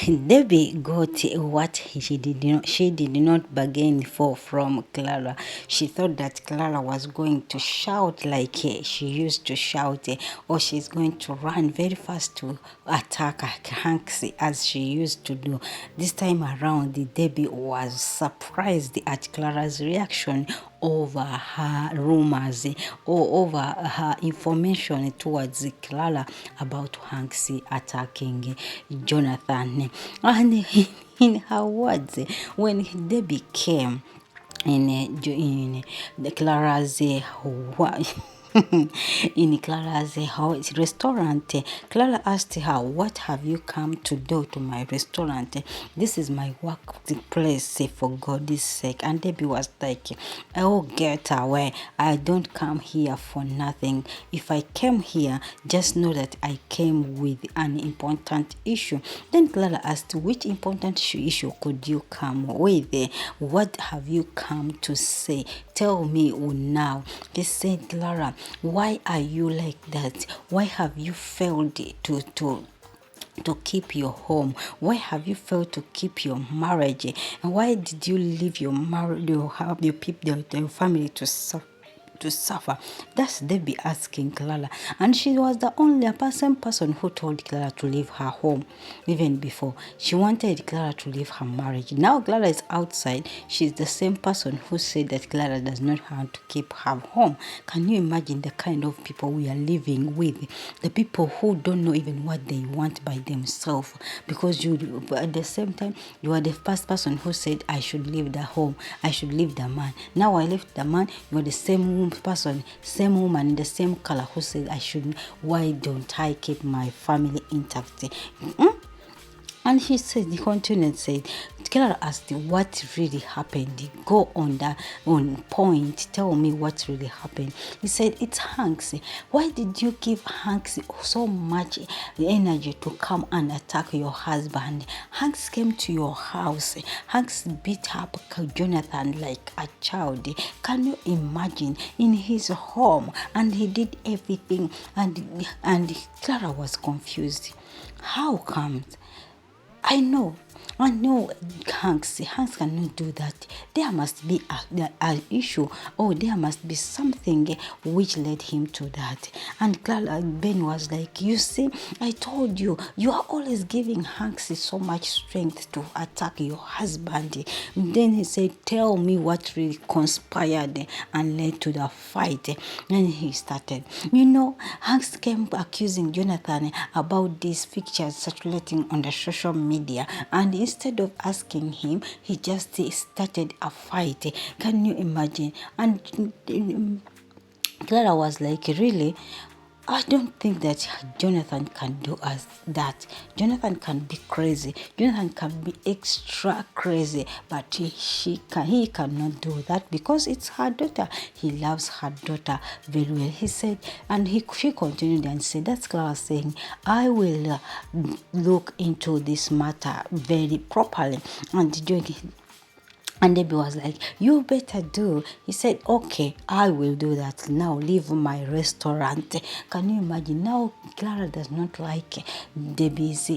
Debbie got what she did not bargain for from Clara. She thought that Clara was going to shout like she used to shout, or she's going to run very fast to attack Hanksy as she used to do. This time around, the Debbie was surprised at Clara's reaction over her rumors, or over her information towards Clara about Hanksy attacking Jonathan. And in her words, when Debbie came in the Clara's in Clara's restaurant, Clara asked her, "What have you come to do to my restaurant? This is my workplace, for God's sake." And Debbie was like, "Oh, get away. I don't come here for nothing. If I came here, just know that I came with an important issue." Then Clara asked, "Which important issue could you come with? What have you come to say? Tell me now." He said, "Clara, why are you like that? Why have you failed to keep your home? Why have you failed to keep your marriage? And why did you leave your marriage, your people, your family to suffer?" That's Debbie asking Clara. And she was the only person who told Clara to leave her home. Even before, she wanted Clara to leave her marriage. Now Clara is outside. She's the same person who said that Clara does not have to keep her home. Can you imagine the kind of people we are living with? The people who don't know even what they want by themselves. Because you, at the same time, you are the first person who said, "I should leave the home. I should leave the man." Now I left the man. You are the same person, same woman in the same color who said, "I shouldn't. Why don't I keep my family intact?" And he continued and said, Clara asked, "What really happened? Go on point. Tell me what really happened." He said, "It's Hanks. Why did you give Hanks so much energy to come and attack your husband? Hanks came to your house. Hanks beat up Jonathan like a child. Can you imagine, in his home? And he did everything." And Clara was confused. How come? I know Hanks cannot do that. There must be an issue, or there must be something which led him to that. And Ben was like, "You see, I told you, you are always giving Hanks so much strength to attack your husband." And then he said, "Tell me what really conspired and led to the fight." And he started, Hanks came accusing Jonathan about these pictures circulating on the social media, and instead of asking him, he just started a fight. Can you imagine? And Clara was like, "Really? I don't think that Jonathan can do us that. Jonathan can be crazy. Jonathan can be extra crazy, but he cannot do that because it's her daughter. He loves her daughter very well." He said, and she continued and said, "That's Clara saying, I will look into this matter very properly." And Debbie was like, "You better do." He said, "Okay, I will do that. Now leave my restaurant." Can you imagine? Now Clara does not like Debbie's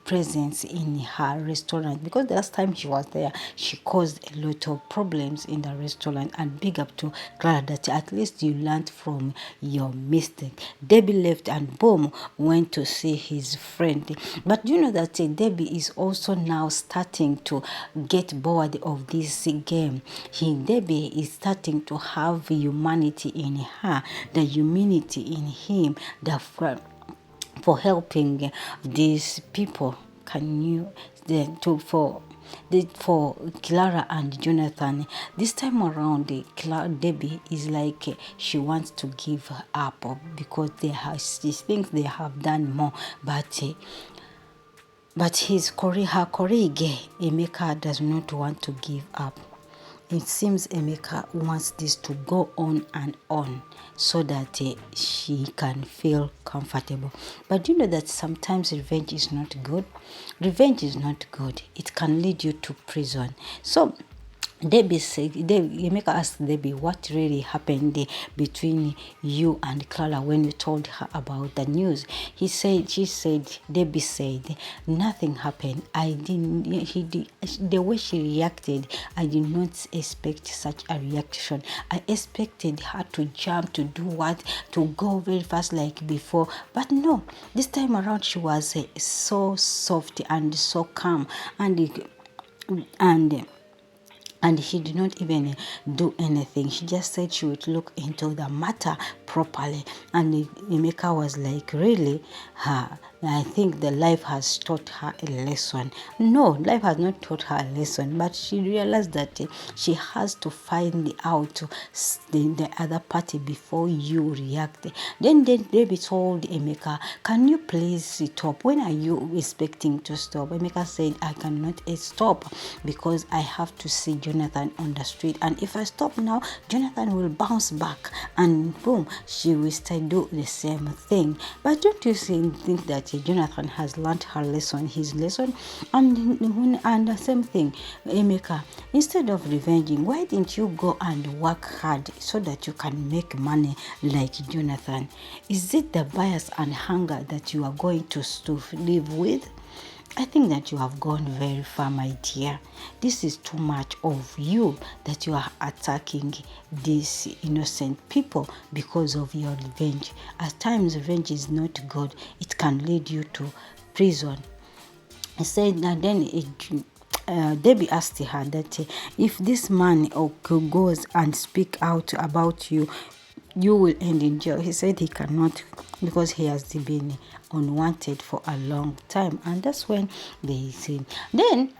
presence in her restaurant, because the last time she was there, she caused a lot of problems in the restaurant. And big up to Clara that at least you learned from your mistake. Debbie left and boom, went to see his friend. But you know that Debbie is also now starting to get bored of this game. Debbie is starting to have humanity in her, the humanity in him, for helping these people. Can you for Clara and Jonathan? This time around, Debbie is like she wants to give up because she thinks they have done more, but her colleague Emeka does not want to give up. It seems Emeka wants this to go on and on so that she can feel comfortable. But you know that sometimes revenge is not good. Revenge is not good. It can lead you to prison. So Emeka asked Debbie what really happened between you and Clara when you told her about the news. Debbie said, nothing happened. The way she reacted, I did not expect such a reaction. I expected her to jump, to do what, to go very fast like before. But no, this time around she was so soft and so calm and and she did not even do anything. She just said she would look into the matter properly. And Emeka was like, really? I think the life has taught her a lesson. No, life has not taught her a lesson, but she realized that she has to find out the other party before you react. Then Debbie told Emeka, can you please stop? When are you expecting to stop? Emeka said, I cannot stop because I have to see Jonathan on the street. And if I stop now, Jonathan will bounce back and boom, she will still do the same thing. But don't you think that Jonathan has learned his lesson? And the same thing, Emeka, instead of revenging, why didn't you go and work hard so that you can make money like Jonathan? Is it the bias and hunger that you are going to live with? I think that you have gone very far, my dear. This is too much of you that you are attacking these innocent people because of your revenge. At times, revenge is not good. It can lead you to prison. I said that then Debbie asked her that if this man goes and speak out about you, you will end in jail. He said he cannot because he has been unwanted for a long time. And that's when they said. Then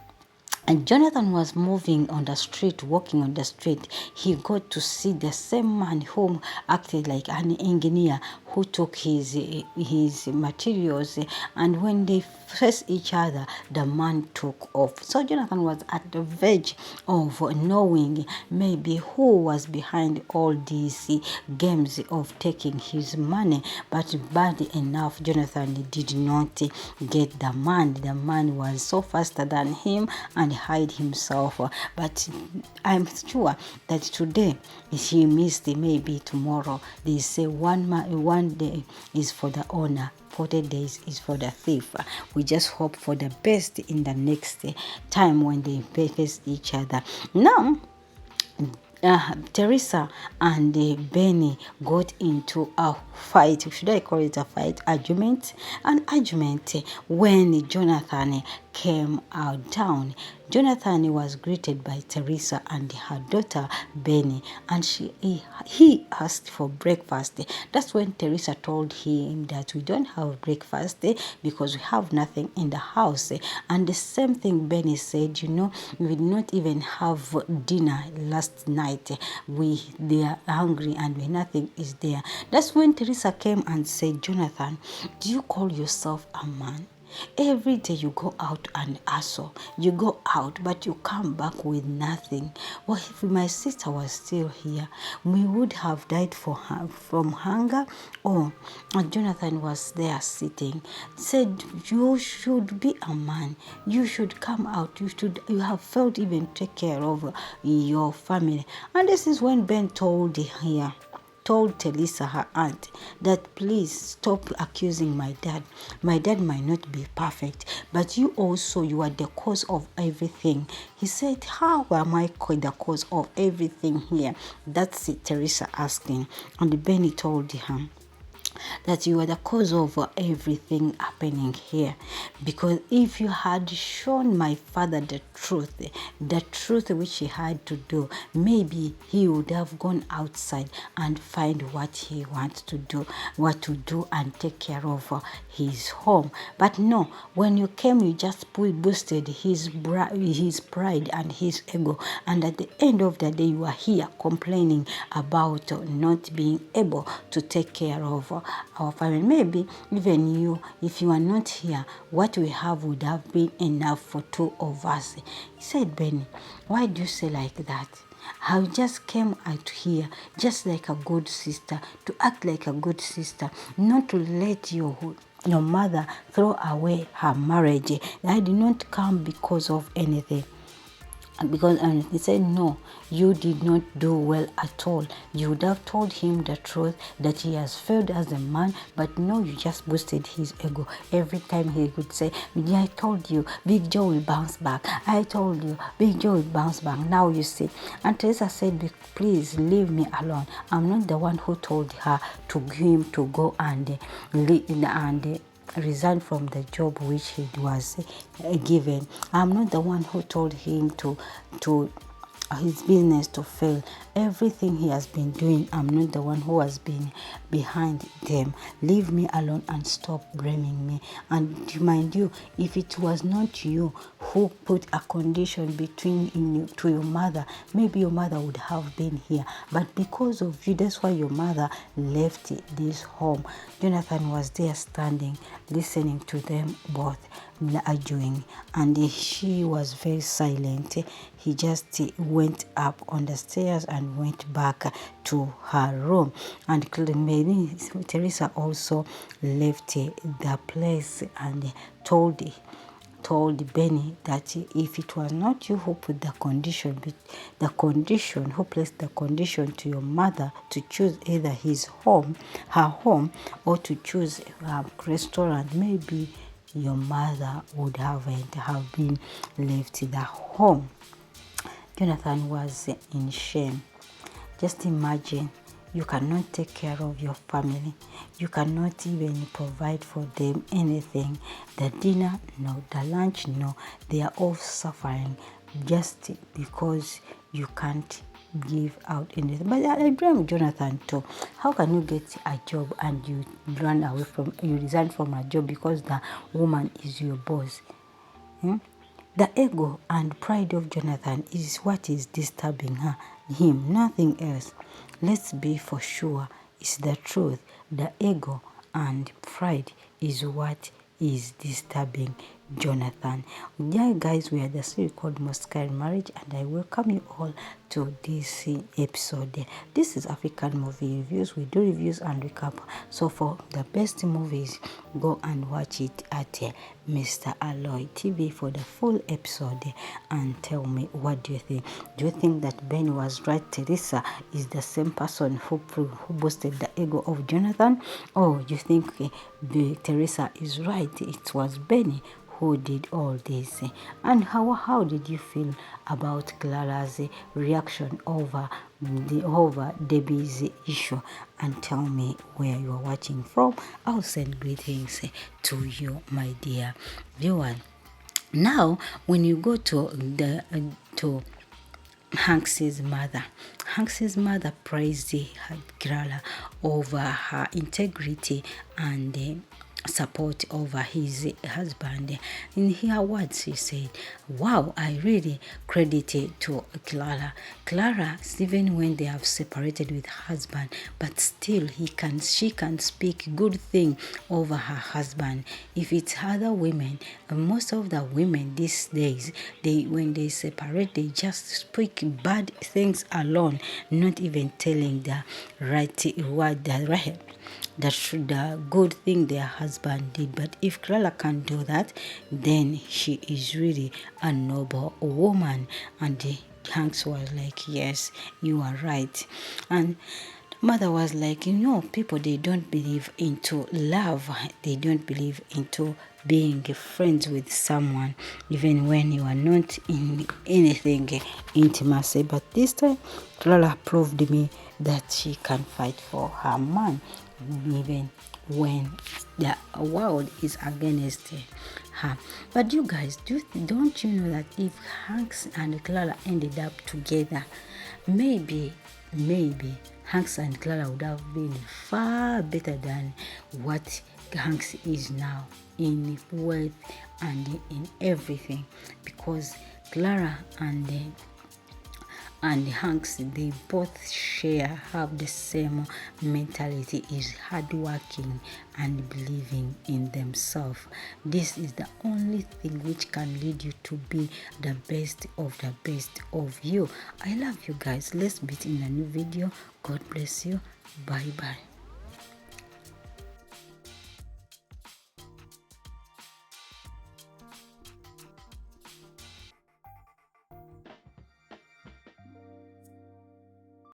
and Jonathan was moving on the street, walking on the street. He got to see the same man who acted like an engineer who took his materials. And when they faced each other, the man took off. So Jonathan was at the verge of knowing maybe who was behind all these games of taking his money. But bad enough, Jonathan did not get the man. The man was so faster than him and hide himself. But I'm sure that today he missed, maybe tomorrow. They say one day is for the owner, 40 days is for the thief. We just hope for the best in the next time when they face each other. Now Teresa and Benny got into a fight. Should I call it a fight? Argument? An argument when Jonathan came out down. Jonathan was greeted by Teresa and her daughter Benny, and he asked for breakfast. That's when Teresa told him that we don't have breakfast because we have nothing in the house. And the same thing Benny said, we did not even have dinner last night. They are hungry and nothing is there. That's when Teresa came and said, Jonathan, do you call yourself a man? Every day you go out and hustle. You go out, but you come back with nothing. Well, if my sister was still here, we would have died from hunger. Oh, and Jonathan was there sitting. Said, you should be a man. You should come out. You have felt even take care of your family. And this is when Ben told Teresa, her aunt, that please stop accusing my dad. My dad might not be perfect, but you are the cause of everything. He said, how am I the cause of everything here? That's it, Teresa asking. And Benny told him that you are the cause of everything happening here. Because if you had shown my father the truth which he had to do, maybe he would have gone outside and find what he wants to do, and take care of his home. But no, when you came, you just boosted his pride and his ego. And at the end of the day, you are here complaining about not being able to take care of our family. Maybe even you, if you are not here, what we have would have been enough for two of us. He said, Benny, why do you say like that? I just came out here just like a good sister, to act like a good sister, not to let your mother throw away her marriage. I did not come because of anything. because he said, no, you did not do well at all. You would have told him the truth that he has failed as a man, but no, you just boosted his ego. Every time he would say, yeah, I told you Big Joe will bounce back, I told you Big Joe will bounce back. Now you see. And Teresa said, please leave me alone. I'm not the one who told her to him to go and resign from the job which he was given. I'm not the one who told him to his business to fail. Everything he has been doing, I'm not the one who has been behind them. Leave me alone and stop blaming me. And mind you, if it was not you who put a condition between you to your mother, maybe your mother would have been here. But because of you, that's why your mother left this home. Jonathan was there standing, listening to them both arguing, and she was very silent. He just went up on the stairs and went back to her room. And Teresa also left the place and told Benny that if it was not you who put the condition, who placed the condition to your mother to choose either her home, or to choose a restaurant, maybe your mother would have been left the home. Jonathan was in shame. Just imagine, you cannot take care of your family. You cannot even provide for them anything. The dinner, no. The lunch, no. They are all suffering just because you can't give out anything. But I blame Jonathan too. How can you get a job and you resign from a job because the woman is your boss? The ego and pride of Jonathan is what is disturbing him, nothing else. Let's be for sure, it's the truth. The ego and pride is what is disturbing Jonathan. Yeah, guys, we are the series called Mr Marriage, and I welcome you all to this episode. This is African movie reviews. We do reviews and recap. So for the best movies, go and watch it at Mr ALOY TV for the full episode, and tell me, what do you think? Do you think that Ben was right? Teresa is the same person who boosted the ego of Jonathan, or you think Teresa is right? It was Benny who did all this. And how did you feel about Clara's reaction over Debbie's issue? And tell me where you are watching from. I'll send greetings to you, my dear viewer. Now, when you go to Hanks's mother praised Clara over her integrity and support over his husband. In her words, she said, wow, I really credit it to Clara, even when they have separated with her husband, but still she can speak good thing over her husband. If it's other women, most of the women these days, when they separate, they just speak bad things alone, not even telling the right word, the good thing their husband did. But if Clara can do that, then she is really a noble woman. And Hanks was like, yes, you are right. And mother was like, people, they don't believe into love. They don't believe into being friends with someone, even when you are not in anything intimacy. But this time, Clara proved me that she can fight for her man, even when the world is against her. But you guys, don't you know that if Hanks and Clara ended up together, maybe Hanks and Clara would have been far better than what Hanks is now, in wealth and in everything, because Clara and Hanks, they both have the same mentality, is hardworking and believing in themselves. This is the only thing which can lead you to be the best of you. I love you guys. Let's meet in a new video. God bless you. Bye bye.